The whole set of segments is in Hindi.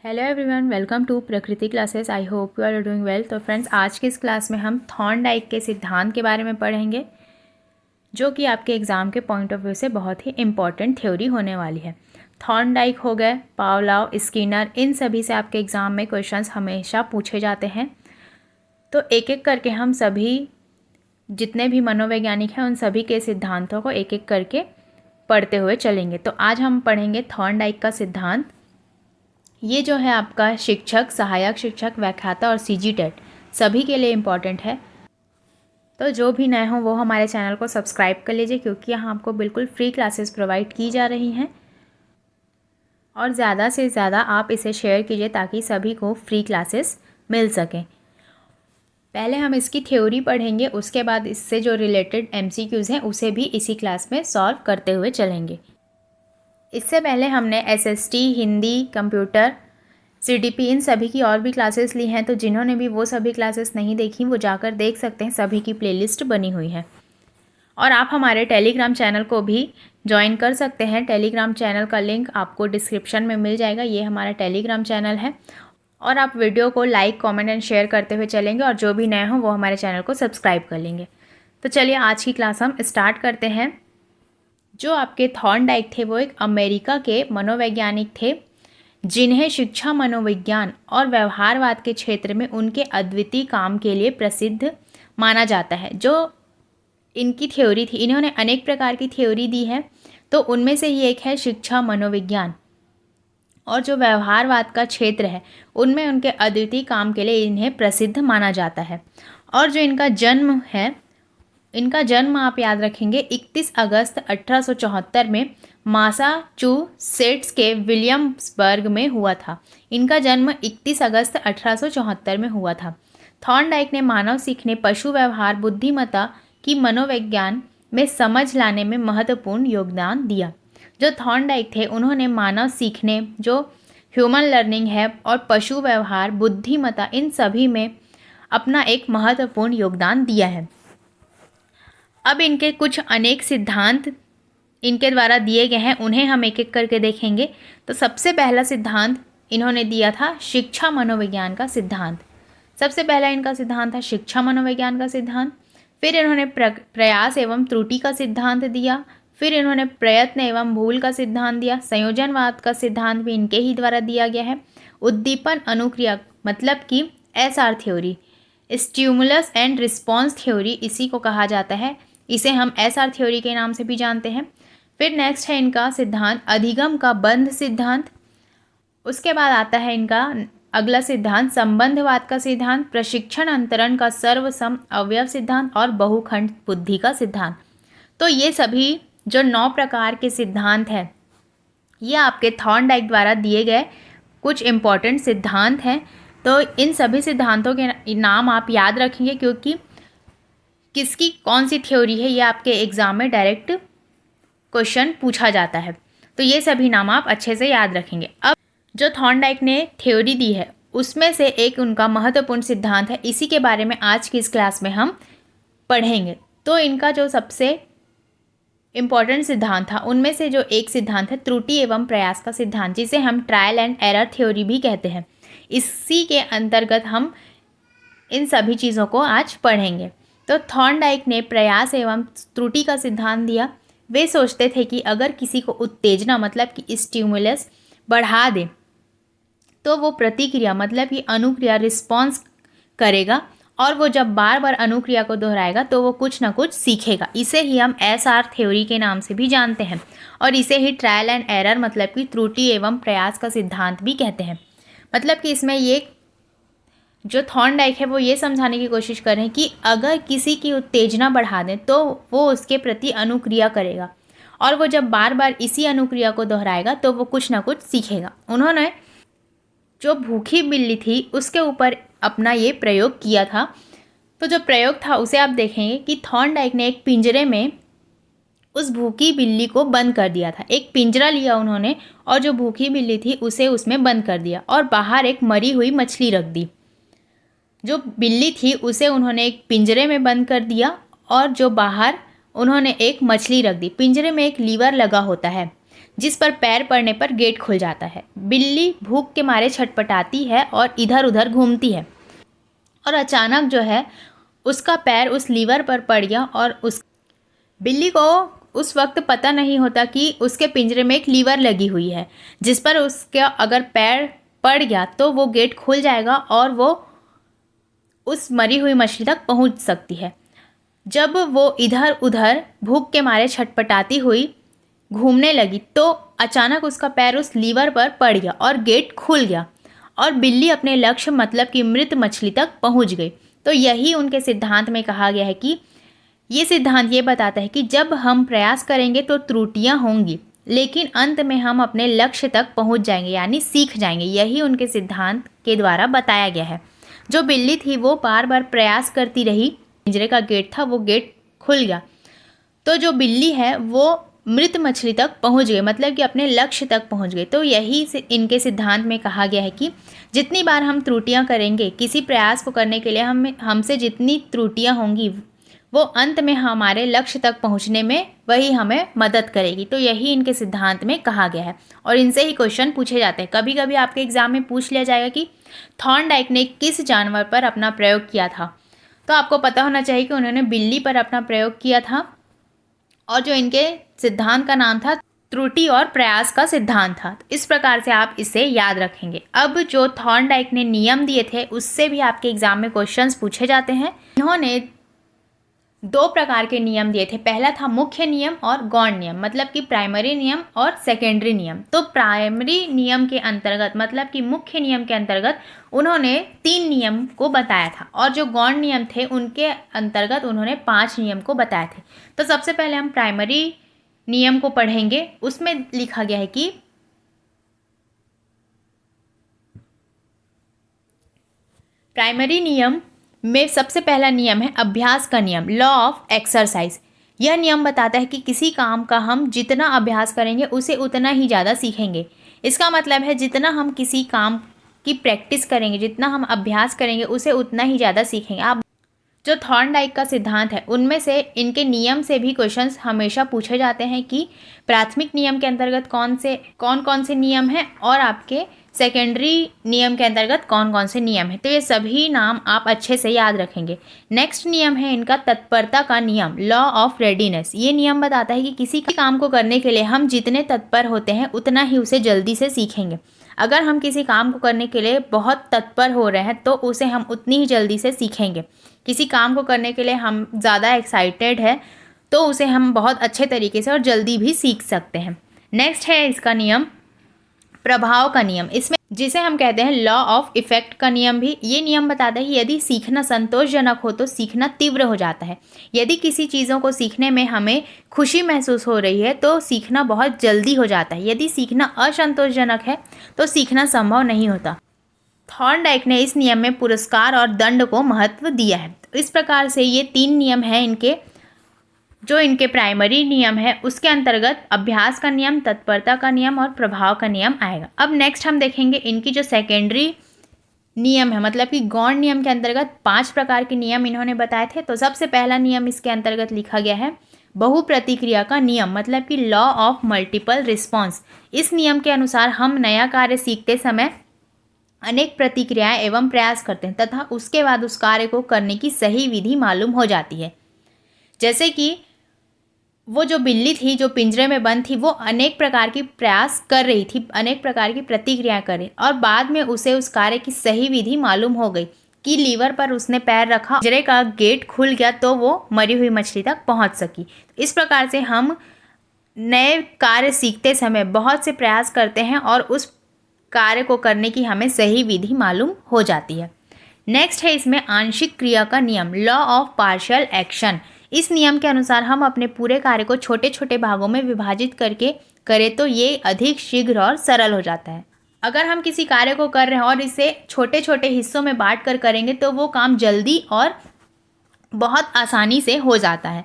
Hello everyone, welcome to Prakriti classes. I hope you are doing well. तो फ्रेंड्स, आज की इस क्लास में हम थॉर्नडाइक के सिद्धांत के बारे में पढ़ेंगे, जो कि आपके एग्ज़ाम के पॉइंट ऑफ व्यू से बहुत ही इम्पॉर्टेंट थ्योरी होने वाली है। थॉर्नडाइक हो गए, पावलोव, स्किनर, इन सभी से आपके एग्ज़ाम में क्वेश्चंस हमेशा पूछे जाते हैं। तो एक एक करके हम सभी जितने भी मनोवैज्ञानिक हैं उन सभी के सिद्धांतों को एक एक करके पढ़ते हुए चलेंगे। तो आज हम पढ़ेंगे थॉर्नडाइक का सिद्धांत। ये जो है आपका शिक्षक, सहायक शिक्षक, व्याख्याता और सीजी टेट सभी के लिए इम्पॉर्टेंट है। तो जो भी नए हों वो हमारे चैनल को सब्सक्राइब कर लीजिए, क्योंकि यहाँ आपको बिल्कुल फ्री क्लासेस प्रोवाइड की जा रही हैं। और ज़्यादा से ज़्यादा आप इसे शेयर कीजिए ताकि सभी को फ्री क्लासेस मिल सकें। पहले हम इसकी थ्योरी पढ़ेंगे, उसके बाद इससे जो रिलेटेड एमसीक्यूज़ हैं उसे भी इसी क्लास में सॉल्व करते हुए चलेंगे। इससे पहले हमने एसएसटी, हिंदी, कंप्यूटर, सीडीपी, इन सभी की और भी क्लासेस ली हैं। तो जिन्होंने भी वो सभी क्लासेस नहीं देखी वो जाकर देख सकते हैं, सभी की प्लेलिस्ट बनी हुई है। और आप हमारे टेलीग्राम चैनल को भी ज्वाइन कर सकते हैं। टेलीग्राम चैनल का लिंक आपको डिस्क्रिप्शन में मिल जाएगा। ये हमारा टेलीग्राम चैनल है। और आप वीडियो को लाइक, कमेंट एंड शेयर करते हुए चलेंगे, और जो भी नए हों वो हमारे चैनल को सब्सक्राइब कर लेंगे। तो चलिए आज की क्लास हम स्टार्ट करते हैं। जो आपके थॉर्नडाइक थे वो एक अमेरिका के मनोवैज्ञानिक थे, जिन्हें शिक्षा, मनोविज्ञान और व्यवहारवाद के क्षेत्र में उनके अद्वितीय काम के लिए प्रसिद्ध माना जाता है। जो इनकी थ्योरी थी, इन्होंने अनेक प्रकार की थ्योरी दी है, तो उनमें से ही एक है शिक्षा, मनोविज्ञान और जो व्यवहारवाद का क्षेत्र है उनमें उनके अद्वितीय काम के लिए इन्हें प्रसिद्ध माना जाता है। और जो इनका जन्म है, इनका जन्म आप याद रखेंगे 31 अगस्त 1874 में मासाचुसेट्स के विलियम्सबर्ग में हुआ था। इनका जन्म 31 अगस्त 1874 में हुआ था। थॉर्नडाइक ने मानव सीखने, पशु व्यवहार, बुद्धिमत्ता की मनोविज्ञान में समझ लाने में महत्वपूर्ण योगदान दिया। जो थॉर्नडाइक थे उन्होंने मानव सीखने, जो ह्यूमन लर्निंग है, और पशु व्यवहार, बुद्धिमत्ता, इन सभी में अपना एक महत्वपूर्ण योगदान दिया है। अब इनके कुछ अनेक सिद्धांत इनके द्वारा दिए गए हैं, उन्हें हम एक एक करके देखेंगे। तो सबसे पहला सिद्धांत इन्होंने दिया था शिक्षा मनोविज्ञान का सिद्धांत। सबसे पहला इनका सिद्धांत था शिक्षा मनोविज्ञान का सिद्धांत। फिर इन्होंने प्रयास एवं त्रुटि का सिद्धांत दिया। फिर इन्होंने प्रयत्न एवं भूल का सिद्धांत दिया। संयोजनवाद का सिद्धांत भी इनके ही द्वारा दिया गया है। उद्दीपन अनुक्रिया मतलब कि SR theory, stimulus and response theory, इसी को कहा जाता है। इसे हम एसआर थ्योरी के नाम से भी जानते हैं। फिर नेक्स्ट है इनका सिद्धांत अधिगम का बंध सिद्धांत। उसके बाद आता है इनका अगला सिद्धांत संबंधवाद का सिद्धांत, प्रशिक्षण अंतरण का सर्वसम अवयव सिद्धांत और बहुखंड बुद्धि का सिद्धांत। तो ये सभी जो 9 प्रकार के सिद्धांत हैं, ये आपके थॉर्नडाइक द्वारा दिए गए कुछ इम्पॉर्टेंट सिद्धांत हैं। तो इन सभी सिद्धांतों के नाम आप याद रखेंगे, क्योंकि किसकी कौन सी थ्योरी है ये आपके एग्ज़ाम में डायरेक्ट क्वेश्चन पूछा जाता है। तो ये सभी नाम आप अच्छे से याद रखेंगे। अब जो थॉर्नडाइक ने थ्योरी दी है उसमें से एक उनका महत्वपूर्ण सिद्धांत है, इसी के बारे में आज की इस क्लास में हम पढ़ेंगे। तो इनका जो सबसे इम्पॉर्टेंट सिद्धांत था उनमें से जो एक सिद्धांत है त्रुटि एवं प्रयास का सिद्धांत, जिसे हम ट्रायल एंड एरर थ्योरी भी कहते हैं। इसी के अंतर्गत हम इन सभी चीज़ों को आज पढ़ेंगे। तो थॉर्नडाइक ने प्रयास एवं त्रुटि का सिद्धांत दिया। वे सोचते थे कि अगर किसी को उत्तेजना मतलब कि स्टिमुलस बढ़ा दे तो वो प्रतिक्रिया मतलब कि अनुक्रिया, रिस्पॉन्स करेगा, और वो जब बार बार अनुक्रिया को दोहराएगा तो वो कुछ ना कुछ सीखेगा। इसे ही हम एसआर थ्योरी के नाम से भी जानते हैं, और इसे ही ट्रायल एंड एरर मतलब कि त्रुटि एवं प्रयास का सिद्धांत भी कहते हैं। मतलब कि इसमें ये जो थॉर्नडाइक है वो ये समझाने की कोशिश कर रहे हैं कि अगर किसी की उत्तेजना बढ़ा दें तो वो उसके प्रति अनुक्रिया करेगा, और वो जब बार बार इसी अनुक्रिया को दोहराएगा तो वो कुछ ना कुछ सीखेगा। उन्होंने जो भूखी बिल्ली थी उसके ऊपर अपना ये प्रयोग किया था। तो जो प्रयोग था उसे आप देखेंगे कि थॉर्नडाइक ने एक पिंजरे में उस भूखी बिल्ली को बंद कर दिया था। एक पिंजरा लिया उन्होंने और जो भूखी बिल्ली थी उसे उसमें बंद कर दिया, और बाहर एक मरी हुई मछली रख दी। जो बिल्ली थी उसे उन्होंने एक पिंजरे में बंद कर दिया, और जो बाहर उन्होंने एक मछली रख दी। पिंजरे में एक लीवर लगा होता है, जिस पर पैर पड़ने पर गेट खुल जाता है। बिल्ली भूख के मारे छटपटाती है और इधर उधर घूमती है और अचानक जो है उसका पैर उस लीवर पर पड़ गया और उस बिल्ली को उस वक्त पता नहीं होता कि उसके पिंजरे में एक लीवर लगी हुई है, जिस पर उसका अगर पैर पड़ गया तो वो गेट खुल जाएगा और वो उस मरी हुई मछली तक पहुंच सकती है। जब वो इधर उधर भूख के मारे छटपटाती हुई घूमने लगी तो अचानक उसका पैर उस लीवर पर पड़ गया और गेट खुल गया और बिल्ली अपने लक्ष्य मतलब कि मृत मछली तक पहुंच गई। तो यही उनके सिद्धांत में कहा गया है कि ये सिद्धांत ये बताता है कि जब हम प्रयास करेंगे तो त्रुटियां होंगी, लेकिन अंत में हम अपने लक्ष्य तक पहुंच जाएंगे, यानी सीख जाएंगे। यही उनके सिद्धांत के द्वारा बताया गया है। जो बिल्ली थी वो बार बार प्रयास करती रही, पिंजरे का गेट था वो गेट खुल गया, तो जो बिल्ली है वो मृत मछली तक पहुंच गई, मतलब कि अपने लक्ष्य तक पहुंच गई। तो यही से इनके सिद्धांत में कहा गया है कि जितनी बार हम त्रुटियां करेंगे, किसी प्रयास को करने के लिए हमसे जितनी त्रुटियां होंगी वो अंत में हमारे लक्ष्य तक पहुंचने में वही हमें मदद करेगी। तो यही इनके सिद्धांत में कहा गया है और इनसे ही क्वेश्चन पूछे जाते हैं। कभी कभी आपके एग्जाम में पूछ लिया जाएगा कि थॉर्नडाइक ने किस जानवर पर अपना प्रयोग किया था, तो आपको पता होना चाहिए कि उन्होंने बिल्ली पर अपना प्रयोग किया था और जो इनके सिद्धांत का नाम था त्रुटि और प्रयास का सिद्धांत था। इस प्रकार से आप इसे याद रखेंगे। अब जो थॉर्नडाइक ने नियम दिए थे उससे भी आपके एग्जाम में क्वेश्चंस पूछे जाते हैं। इन्होंने 2 प्रकार के नियम दिए थे। पहला था मुख्य नियम और गौण नियम, मतलब कि प्राइमरी नियम और सेकेंडरी नियम। तो प्राइमरी नियम के अंतर्गत मतलब कि मुख्य नियम के अंतर्गत उन्होंने 3 नियम को बताया था और जो गौण नियम थे उनके अंतर्गत उन्होंने 5 नियम को बताए थे। तो सबसे पहले हम प्राइमरी नियम को पढ़ेंगे। उसमें लिखा गया है कि प्राइमरी नियम में सबसे पहला नियम है अभ्यास का नियम, लॉ ऑफ एक्सरसाइज। यह नियम बताता है कि किसी काम का हम जितना अभ्यास करेंगे उसे उतना ही ज़्यादा सीखेंगे। इसका मतलब है जितना हम किसी काम की प्रैक्टिस करेंगे, जितना हम अभ्यास करेंगे उसे उतना ही ज़्यादा सीखेंगे। आप जो थॉर्नडाइक का सिद्धांत है उनमें से इनके नियम से भी क्वेश्चंस हमेशा पूछे जाते हैं कि प्राथमिक नियम के अंतर्गत कौन कौन से नियम हैं और आपके सेकेंडरी नियम के अंतर्गत कौन कौन से नियम हैं। तो ये सभी नाम आप अच्छे से याद रखेंगे। नेक्स्ट नियम है इनका तत्परता का नियम, लॉ ऑफ रेडीनेस। ये नियम बताता है कि किसी काम को करने के लिए हम जितने तत्पर होते हैं उतना ही उसे जल्दी से सीखेंगे। अगर हम किसी काम को करने के लिए बहुत तत्पर हो रहे हैं तो उसे हम उतनी ही जल्दी से सीखेंगे। किसी काम को करने के लिए हम ज़्यादा एक्साइटेड है तो उसे हम बहुत अच्छे तरीके से और जल्दी भी सीख सकते हैं। नेक्स्ट है इसका नियम प्रभाव का नियम, इसमें जिसे हम कहते हैं लॉ ऑफ इफेक्ट का नियम भी। ये नियम बताता है कि यदि सीखना संतोषजनक हो तो सीखना तीव्र हो जाता है। यदि किसी चीज़ों को सीखने में हमें खुशी महसूस हो रही है तो सीखना बहुत जल्दी हो जाता है। यदि सीखना असंतोषजनक है तो सीखना संभव नहीं होता। थॉर्नडाइक ने इस नियम में पुरस्कार और दंड को महत्व दिया है। तो इस प्रकार से ये 3 नियम हैं इनके। जो इनके प्राइमरी नियम है उसके अंतर्गत अभ्यास का नियम, तत्परता का नियम और प्रभाव का नियम आएगा। अब नेक्स्ट हम देखेंगे इनकी जो सेकेंडरी नियम है, मतलब कि गौण नियम के अंतर्गत 5 प्रकार के नियम इन्होंने बताए थे। तो सबसे पहला नियम इसके अंतर्गत लिखा गया है बहु प्रतिक्रिया का नियम, मतलब कि लॉ ऑफ मल्टीपल रिस्पॉन्स। इस नियम के अनुसार हम नया कार्य सीखते समय अनेक प्रतिक्रियाएं एवं प्रयास करते हैं तथा उसके बाद उस कार्य को करने की सही विधि मालूम हो जाती है। जैसे कि वो जो बिल्ली थी जो पिंजरे में बंद थी वो अनेक प्रकार की प्रयास कर रही थी, अनेक प्रकार की प्रतिक्रिया कर रही और बाद में उसे उस कार्य की सही विधि मालूम हो गई कि लीवर पर उसने पैर रखा, पिंजरे का गेट खुल गया तो वो मरी हुई मछली तक पहुंच सकी। इस प्रकार से हम नए कार्य सीखते समय बहुत से प्रयास करते हैं और उस कार्य को करने की हमें सही विधि मालूम हो जाती है। नेक्स्ट है इसमें आंशिक क्रिया का नियम, लॉ ऑफ पार्शियल एक्शन। इस नियम के अनुसार हम अपने पूरे कार्य को छोटे छोटे भागों में विभाजित करके करें तो ये अधिक शीघ्र और सरल हो जाता है। अगर हम किसी कार्य को कर रहे हैं और इसे छोटे छोटे हिस्सों में बांट कर करेंगे तो वो काम जल्दी और बहुत आसानी से हो जाता है।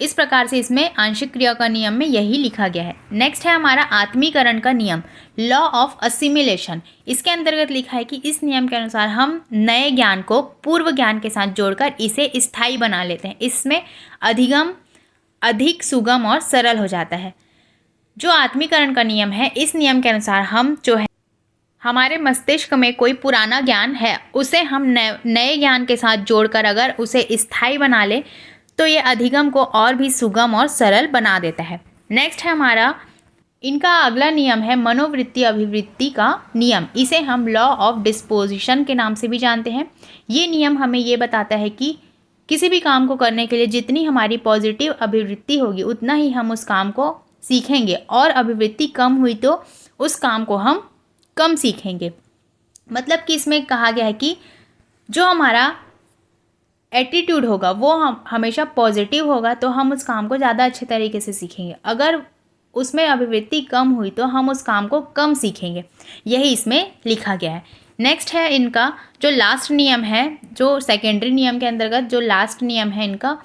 इस प्रकार से इसमें आंशिक क्रिया का नियम में यही लिखा गया है। नेक्स्ट है हमारा आत्मीकरण का नियम, लॉ ऑफ असिमिलेशन। इसके अंतर्गत लिखा है कि इस नियम के अनुसार हम नए ज्ञान को पूर्व ज्ञान के साथ जोड़कर इसे स्थायी बना लेते हैं। इसमें अधिगम अधिक सुगम और सरल हो जाता है। जो आत्मीकरण का नियम है, इस नियम के अनुसार हम जो है हमारे मस्तिष्क में कोई पुराना ज्ञान है उसे हम नए ज्ञान के साथ जोड़कर अगर उसे स्थायी बना ले तो ये अधिगम को और भी सुगम और सरल बना देता है। नेक्स्ट है हमारा इनका अगला नियम है मनोवृत्ति अभिवृत्ति का नियम। इसे हम लॉ ऑफ डिस्पोजिशन के नाम से भी जानते हैं। ये नियम हमें ये बताता है कि किसी भी काम को करने के लिए जितनी हमारी पॉजिटिव अभिवृत्ति होगी उतना ही हम उस काम को सीखेंगे, और अभिवृत्ति कम हुई तो उस काम को हम कम सीखेंगे। मतलब कि इसमें कहा गया है कि जो हमारा एटीट्यूड होगा वो हम हमेशा पॉजिटिव होगा तो हम उस काम को ज़्यादा अच्छे तरीके से सीखेंगे। अगर उसमें अभिवृत्ति कम हुई तो हम उस काम को कम सीखेंगे। यही इसमें लिखा गया है। नेक्स्ट है इनका जो लास्ट नियम है, जो सेकेंडरी नियम के अंतर्गत जो लास्ट नियम है इनका,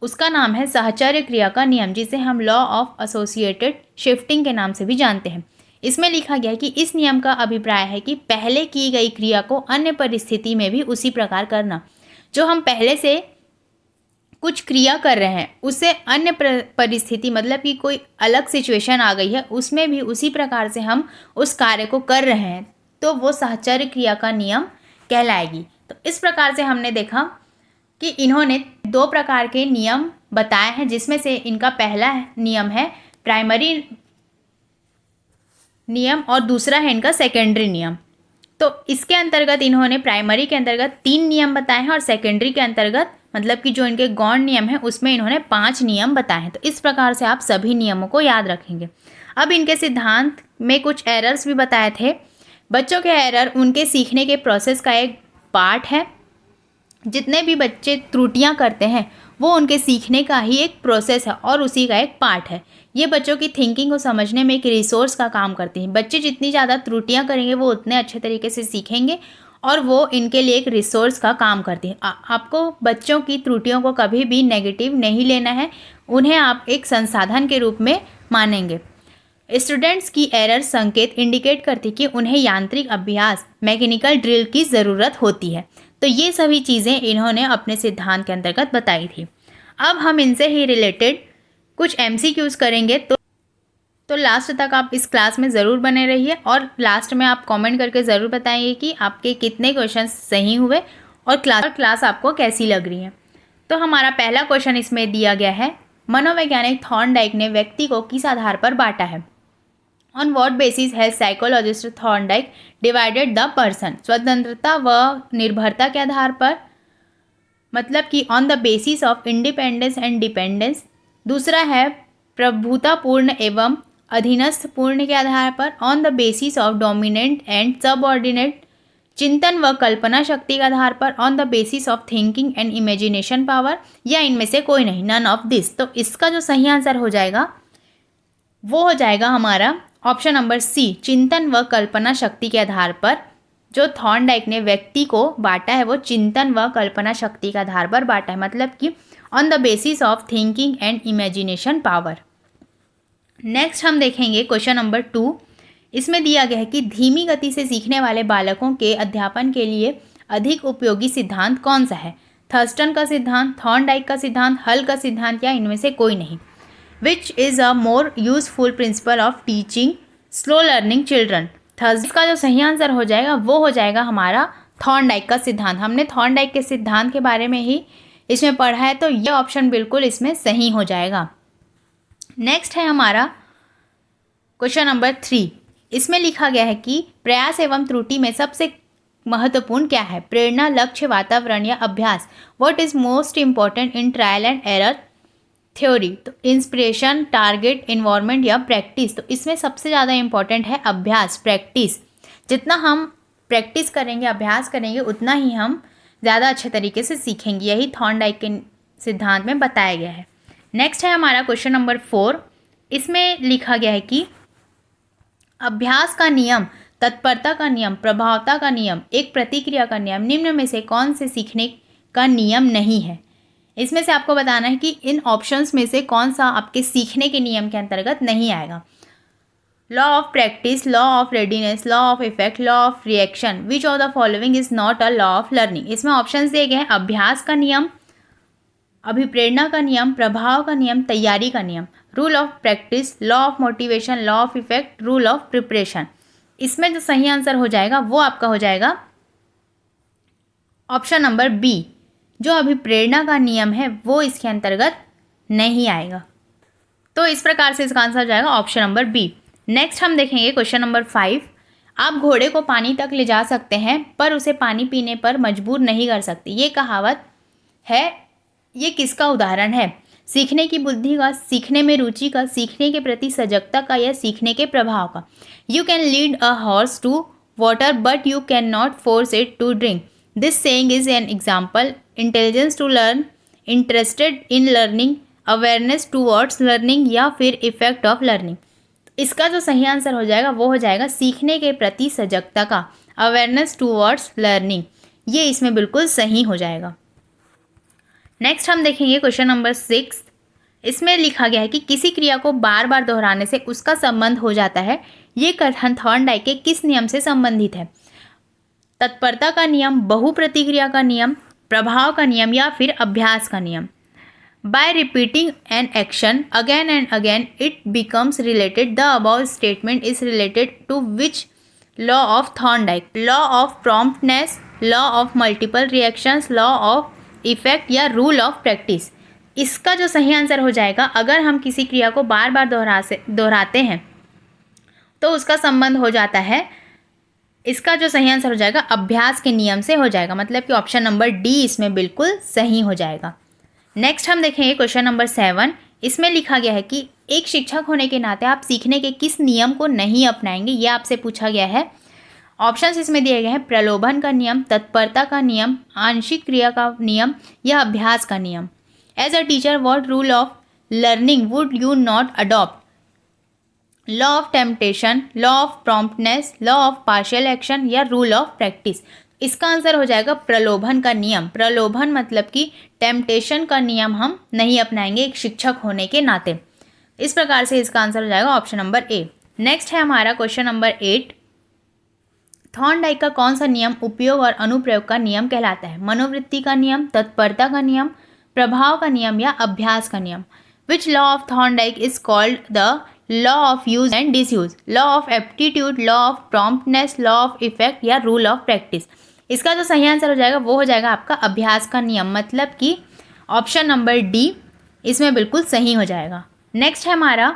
उसका नाम है साहचर्य क्रिया का नियम, जिसे हम लॉ ऑफ एसोसिएटेड शिफ्टिंग के नाम से भी जानते हैं। इसमें लिखा गया है कि इस नियम का अभिप्राय है कि पहले की गई क्रिया को अन्य परिस्थिति में भी उसी प्रकार करना। जो हम पहले से कुछ क्रिया कर रहे हैं उसे अन्य परिस्थिति, मतलब कि कोई अलग सिचुएशन आ गई है, उसमें भी उसी प्रकार से हम उस कार्य को कर रहे हैं तो वो साहचर्य क्रिया का नियम कहलाएगी। तो इस प्रकार से हमने देखा कि इन्होंने दो प्रकार के नियम बताए हैं, जिसमें से इनका पहला नियम है प्राइमरी नियम और दूसरा है इनका सेकेंडरी नियम। तो इसके अंतर्गत इन्होंने प्राइमरी के अंतर्गत 3 नियम बताए हैं और सेकेंडरी के अंतर्गत मतलब कि जो इनके गौण नियम है उसमें इन्होंने 5 नियम बताए हैं। तो इस प्रकार से आप सभी नियमों को याद रखेंगे। अब इनके सिद्धांत में कुछ एरर्स भी बताए थे। बच्चों के एरर उनके सीखने के प्रोसेस का एक पार्ट है। जितने भी बच्चे त्रुटियां करते हैं वो उनके सीखने का ही एक प्रोसेस है और उसी का एक पार्ट है। ये बच्चों की थिंकिंग को समझने में एक रिसोर्स का काम करती हैं। बच्चे जितनी ज़्यादा त्रुटियां करेंगे वो उतने अच्छे तरीके से सीखेंगे और वो इनके लिए एक रिसोर्स का काम करती है। आपको बच्चों की त्रुटियों को कभी भी नेगेटिव नहीं लेना है, उन्हें आप एक संसाधन के रूप में मानेंगे। स्टूडेंट्स की एरर संकेत इंडिकेट करती कि उन्हें यांत्रिक अभ्यास मैकेनिकल ड्रिल की ज़रूरत होती है। तो ये सभी चीज़ें इन्होंने अपने सिद्धांत के अंतर्गत बताई थी। अब हम इनसे ही रिलेटेड कुछ MCQs करेंगे। तो लास्ट तक आप इस क्लास में ज़रूर बने रहिए और लास्ट में आप कमेंट करके ज़रूर बताइए कि आपके कितने क्वेश्चन सही हुए और क्लास आपको कैसी लग रही है। तो हमारा पहला क्वेश्चन इसमें दिया गया है, मनोवैज्ञानिक थॉर्नडाइक ने व्यक्ति को किस आधार पर बांटा है? On what basis has psychologist Thorndike divided the person? स्वतंत्रता व निर्भरता के आधार पर, मतलब कि on the basis of independence and dependence. दूसरा है प्रभुतापूर्ण एवं अधीनस्थपूर्ण के आधार पर, on the basis of dominant and subordinate. चिंतन व कल्पना शक्ति के आधार पर, on the basis of thinking and imagination power, या इनमें से कोई नहीं, नन ऑफ दिस। तो इसका जो सही आंसर हो जाएगा वो हो जाएगा हमारा ऑप्शन नंबर सी, चिंतन व कल्पना शक्ति के आधार पर। जो थॉर्नडाइक ने व्यक्ति को बांटा है वो चिंतन व कल्पना शक्ति के आधार पर बांटा है, मतलब कि on the basis of thinking and imagination power. Next हम देखेंगे क्वेश्चन नंबर 2। इसमें दिया गया है कि धीमी गति से सीखने वाले बालकों के अध्यापन के लिए अधिक उपयोगी सिद्धांत कौन सा है? थर्स्टन का सिद्धांत, थॉर्नडाइक का सिद्धांत, हल का सिद्धांत, या इनमें से कोई नहीं। Which is a more useful principle of teaching slow learning children? Thurston का जो सही आंसर हो जाएगा वो हो जाएगा हमारा थॉर्नडाइक का सिद्धांत। हमने थॉर्नडाइक के सिद्धांत के बारे में ही इसमें पढ़ा है, तो ये ऑप्शन बिल्कुल इसमें सही हो जाएगा। नेक्स्ट है हमारा क्वेश्चन नंबर 3। इसमें लिखा गया है कि प्रयास एवं त्रुटि में सबसे महत्वपूर्ण क्या है? प्रेरणा, लक्ष्य, वातावरण या अभ्यास? What is most important in trial and error theory? तो इंस्पिरेशन, टारगेट, इन्वायरमेंट या प्रैक्टिस? तो इसमें सबसे ज़्यादा इंपॉर्टेंट है अभ्यास, प्रैक्टिस। जितना हम प्रैक्टिस करेंगे, अभ्यास करेंगे, उतना ही हम ज़्यादा अच्छे तरीके से सीखेंगे। यही थॉर्नडाइक के सिद्धांत में बताया गया है। नेक्स्ट है हमारा क्वेश्चन नंबर 4। इसमें लिखा गया है कि अभ्यास का नियम, तत्परता का नियम, प्रभावता का नियम, एक प्रतिक्रिया का नियम, निम्न में से कौन से सीखने का नियम नहीं है? इसमें से आपको बताना है कि इन ऑप्शंस में से कौन सा आपके सीखने के नियम के अंतर्गत नहीं आएगा। Law of practice, law of readiness, law of effect, law of reaction. Which of the following is not a law of learning? इसमें ऑप्शंस दिए गए हैं अभ्यास का नियम, अभिप्रेरणा का नियम, प्रभाव का नियम, तैयारी का नियम, rule of practice, law of motivation, law of effect, rule of preparation. इसमें जो सही आंसर हो जाएगा वो आपका हो जाएगा ऑप्शन नंबर बी। जो अभिप्रेरणा का नियम है वो इसके अंतर्गत नहीं आएगा। तो इस प्रकार से इसका आंसर हो जाएगा ऑप्शन नंबर बी। नेक्स्ट हम देखेंगे क्वेश्चन नंबर 5। आप घोड़े को पानी तक ले जा सकते हैं पर उसे पानी पीने पर मजबूर नहीं कर सकते। ये कहावत है, ये किसका उदाहरण है? सीखने की बुद्धि का, सीखने में रुचि का, सीखने के प्रति सजगता का, या सीखने के प्रभाव का। You can lead a horse to water but you can not force it to drink. This saying is an example. Intelligence to learn, interested in learning, awareness towards learning, या फिर इफेक्ट ऑफ लर्निंग। इसका जो सही आंसर हो जाएगा वो हो जाएगा सीखने के प्रति सजगता का, अवेयरनेस टूवर्ड्स लर्निंग। ये इसमें बिल्कुल सही हो जाएगा। नेक्स्ट हम देखेंगे क्वेश्चन नंबर 6। इसमें लिखा गया है कि किसी क्रिया को बार बार दोहराने से उसका संबंध हो जाता है। ये कथन थॉर्नडाइक के किस नियम से संबंधित है? तत्परता का नियम, बहुप्रतिक्रिया का नियम, प्रभाव का नियम, या फिर अभ्यास का नियम। By repeating an action again and again it becomes related. The above statement is related to which law of Thorndike? Law of promptness, law of multiple reactions, law of effect, या रूल ऑफ प्रैक्टिस। इसका जो सही आंसर हो जाएगा, अगर हम किसी क्रिया को बार बार दोहराते हैं तो उसका संबंध हो जाता है, इसका जो सही आंसर हो जाएगा अभ्यास के नियम से हो जाएगा। मतलब कि ऑप्शन नंबर डी इसमें बिल्कुल सही हो जाएगा। नेक्स्ट हम देखेंगे क्वेश्चन नंबर 7। इसमें लिखा गया है कि एक शिक्षक होने के नाते आप सीखने के किस नियम को नहीं अपनाएंगे? ये आपसे पूछा गया है। ऑप्शंस इसमें दिए गए हैं, प्रलोभन का नियम, तत्परता का नियम, आंशिक क्रिया का नियम, या अभ्यास का नियम। As a teacher what rule of learning would you not adopt? Law of temptation, law of promptness, law of partial action, या रूल ऑफ प्रैक्टिस। इसका आंसर हो जाएगा प्रलोभन का नियम। प्रलोभन मतलब कि टेम्पटेशन का नियम हम नहीं अपनाएंगे एक शिक्षक होने के नाते। इस प्रकार से इसका आंसर हो जाएगा ऑप्शन नंबर ए। नेक्स्ट है हमारा क्वेश्चन नंबर 8। थॉर्नडाइक का कौन सा नियम उपयोग और अनुप्रयोग का नियम कहलाता है? मनोवृत्ति का नियम, तत्परता का नियम, प्रभाव का नियम, या अभ्यास का नियम। विच law of Thorndike is called the law of use and disuse? Law of aptitude, law of promptness, law of effect, या रूल ऑफ प्रैक्टिस। इसका जो सही आंसर हो जाएगा वो हो जाएगा आपका अभ्यास का नियम। मतलब कि ऑप्शन नंबर डी इसमें बिल्कुल सही हो जाएगा। नेक्स्ट है हमारा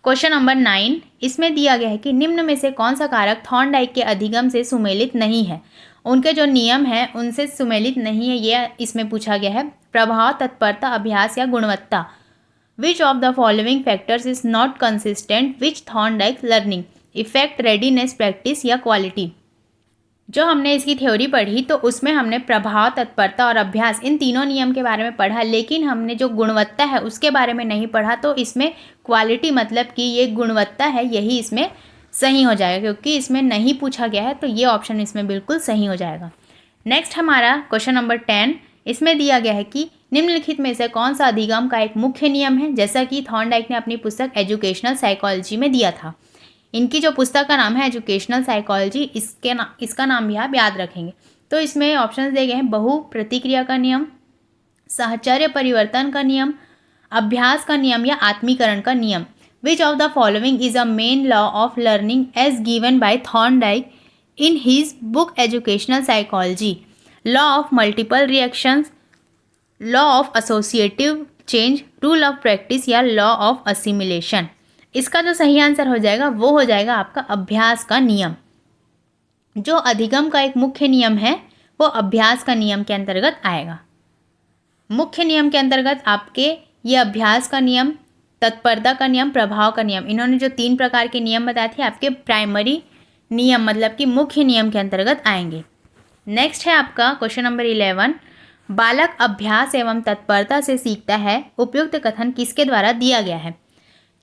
क्वेश्चन नंबर 9। इसमें दिया गया है कि निम्न में से कौन सा कारक थॉर्नडाइक के अधिगम से सुमेलित नहीं है? उनके जो नियम हैं उनसे सुमेलित नहीं है, ये इसमें पूछा गया है। प्रभाव, तत्परता, अभ्यास, या गुणवत्ता। विच of the following factors is not consistent which Thorndike learning? Effect, readiness, practice, या क्वालिटी। जो हमने इसकी थ्योरी पढ़ी तो उसमें हमने प्रभाव, तत्परता और अभ्यास इन तीनों नियम के बारे में पढ़ा, लेकिन हमने जो गुणवत्ता है उसके बारे में नहीं पढ़ा। तो इसमें क्वालिटी मतलब कि ये गुणवत्ता है, यही इसमें सही हो जाएगा, क्योंकि इसमें नहीं पूछा गया है तो ये ऑप्शन इसमें बिल्कुल सही हो जाएगा। नेक्स्ट हमारा क्वेश्चन नंबर 10। इसमें दिया गया है कि निम्नलिखित में से कौन सा अधिगम का एक मुख्य नियम है? जैसा कि थॉर्नडाइक ने अपनी पुस्तक एजुकेशनल साइकोलॉजी में दिया था। इनकी जो पुस्तक का नाम है एजुकेशनल साइकोलॉजी, इसका नाम भी आप याद रखेंगे। तो इसमें ऑप्शंस दिए गए हैं, बहु प्रतिक्रिया का नियम, साहचर्य परिवर्तन का नियम, अभ्यास का नियम, या आत्मीकरण का नियम। Which of the following is a main law of learning as given by Thorndike in his book educational psychology? Law of multiple reactions, law of associative change, rule of practice, या लॉ ऑफ असिमिलेशन। इसका जो सही आंसर हो जाएगा वो हो जाएगा आपका अभ्यास का नियम। जो अधिगम का एक मुख्य नियम है वो अभ्यास का नियम के अंतर्गत आएगा। मुख्य नियम के अंतर्गत आपके ये अभ्यास का नियम, तत्परता का नियम, प्रभाव का नियम, इन्होंने जो 3 प्रकार के नियम बताए थे आपके प्राइमरी नियम मतलब कि मुख्य नियम के अंतर्गत आएंगे। नेक्स्ट है आपका क्वेश्चन नंबर 11। बालक अभ्यास एवं तत्परता से सीखता है, उपयुक्त कथन किसके द्वारा दिया गया है?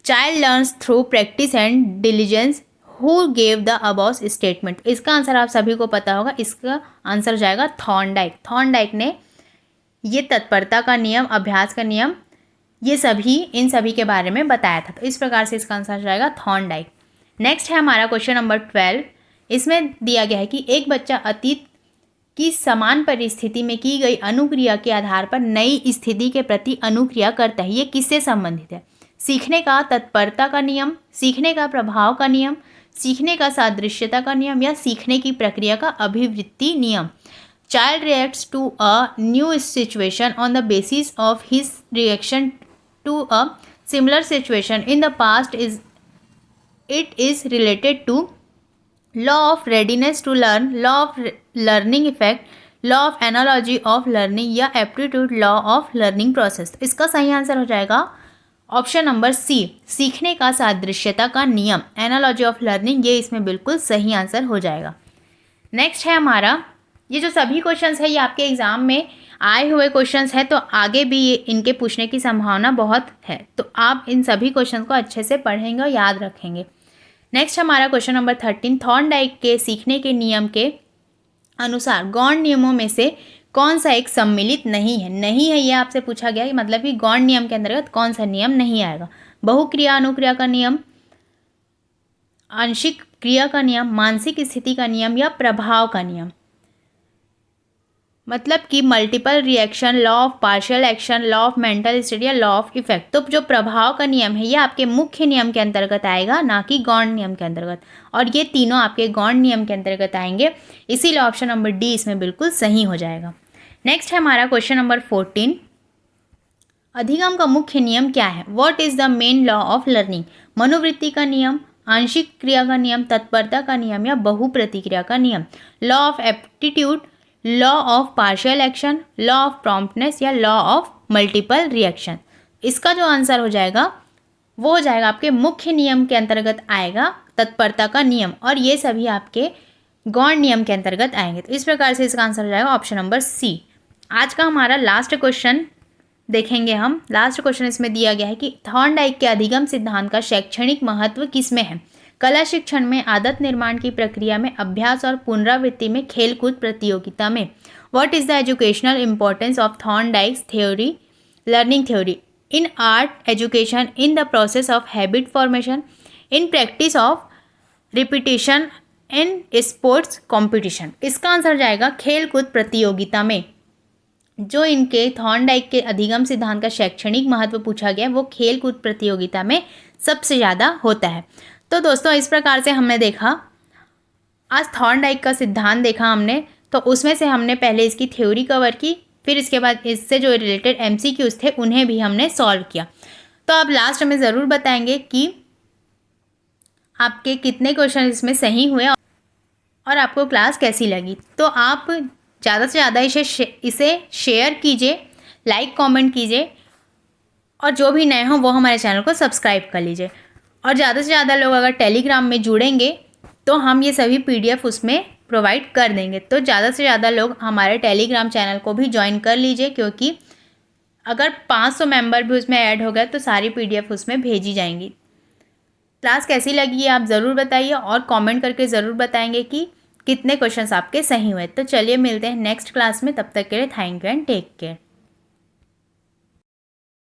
Child learns through practice and diligence, who gave the above statement? इसका आंसर आप सभी को पता होगा, इसका आंसर हो जाएगा थॉर्नडाइक। थॉर्नडाइक ने ये तत्परता का नियम, अभ्यास का नियम, ये सभी इन सभी के बारे में बताया था। तो इस प्रकार से इसका आंसर हो जाएगा थॉर्नडाइक। नेक्स्ट है हमारा क्वेश्चन नंबर 12। इसमें दिया गया है कि एक बच्चा अतीत कि समान परिस्थिति में की गई अनुक्रिया के आधार पर नई स्थिति के प्रति अनुक्रिया करता है। ये किससे संबंधित है? सीखने का तत्परता का नियम, सीखने का प्रभाव का नियम, सीखने का सादृश्यता का नियम या सीखने की प्रक्रिया का अभिवृत्ति नियम। Child reacts to a new situation on the basis of his reaction to a similar situation in the past it is related to law of readiness to learn, law of learning effect, law of analogy of learning या aptitude law of learning process. इसका सही आंसर हो जाएगा ऑप्शन नंबर सी, सीखने का सादृश्यता का नियम, एनालॉजी ऑफ लर्निंग। ये इसमें बिल्कुल सही आंसर हो जाएगा। नेक्स्ट है हमारा, ये जो सभी क्वेश्चंस है ये आपके एग्जाम में आए हुए क्वेश्चंस है, तो आगे भी ये इनके पूछने की संभावना बहुत है, तो आप इन सभी क्वेश्चंस को अच्छे से पढ़ेंगे और याद रखेंगे। नेक्स्ट हमारा क्वेश्चन नंबर 13, थॉर्नडाइक के सीखने के नियम के अनुसार गौण नियमों में से कौन सा एक सम्मिलित नहीं है? नहीं है ये आपसे पूछा गया, मतलब कि गौण नियम के अंतर्गत कौन सा नियम नहीं आएगा? बहुक्रिया अनुक्रिया का नियम, आंशिक क्रिया का नियम, मानसिक स्थिति का नियम या प्रभाव का नियम। मतलब कि multiple reaction, law of partial action, law of mental state या लॉ ऑफ इफेक्ट। तो जो प्रभाव का नियम है ये आपके मुख्य नियम के अंतर्गत आएगा, ना कि गौण नियम के अंतर्गत, और ये तीनों आपके गौण नियम के अंतर्गत आएंगे, इसीलिए ऑप्शन नंबर डी इसमें बिल्कुल सही हो जाएगा। नेक्स्ट है हमारा क्वेश्चन नंबर 14, अधिगम का मुख्य नियम क्या है? What is the main law of learning? मनोवृत्ति का नियम, आंशिक क्रिया का नियम, तत्परता का नियम या बहुप्रतिक्रिया का नियम। Law of aptitude, law of partial action, law of promptness या लॉ ऑफ मल्टीपल रिएक्शन। इसका जो आंसर हो जाएगा वो हो जाएगा आपके मुख्य नियम के अंतर्गत आएगा तत्परता का नियम, और ये सभी आपके गौण नियम के अंतर्गत आएंगे। तो इस प्रकार से इसका आंसर हो जाएगा ऑप्शन नंबर सी। आज का हमारा लास्ट क्वेश्चन देखेंगे हम। लास्ट क्वेश्चन इसमें दिया गया है कि थॉर्नडाइक के अधिगम सिद्धांत का शैक्षणिक महत्व किसमें है? कला शिक्षण में, आदत निर्माण की प्रक्रिया में, अभ्यास और पुनरावृत्ति में, खेलकूद प्रतियोगिता में। What is the educational importance of Thorndike's theory, learning theory? In art education, in the process of habit formation, in practice of repetition, in sports competition. इसका आंसर जाएगा खेलकूद प्रतियोगिता में। जो इनके थॉर्नडाइक के अधिगम सिद्धांत का शैक्षणिक महत्व पूछा गया वो खेलकूद प्रतियोगिता में सबसे ज़्यादा होता है। तो दोस्तों इस प्रकार से हमने देखा, आज थॉर्नडाइक का सिद्धांत देखा हमने, तो उसमें से हमने पहले इसकी थ्योरी कवर की, फिर इसके बाद इससे जो रिलेटेड एमसीक्यूज थे उन्हें भी हमने सॉल्व किया। तो आप लास्ट में ज़रूर बताएंगे कि आपके कितने क्वेश्चन इसमें सही हुए और आपको क्लास कैसी लगी। तो आप ज़्यादा से ज़्यादा इसे शेयर कीजिए, लाइक कमेंट कीजिए, और जो भी नए हों वो हमारे चैनल को सब्सक्राइब कर लीजिए। और ज़्यादा से ज़्यादा लोग अगर टेलीग्राम में जुड़ेंगे तो हम ये सभी PDF उसमें प्रोवाइड कर देंगे। तो ज़्यादा से ज़्यादा लोग हमारे टेलीग्राम चैनल को भी ज्वाइन कर लीजिए, क्योंकि अगर 500 मेंबर भी उसमें ऐड हो गए तो सारी PDF उसमें भेजी जाएंगी। क्लास कैसी लगी आप ज़रूर बताइए, और कमेंट करके ज़रूर बताएंगे कि कितने क्वेश्चंस आपके सही हुए। तो चलिए मिलते हैं नेक्स्ट क्लास में, तब तक के लिए thank you and take care.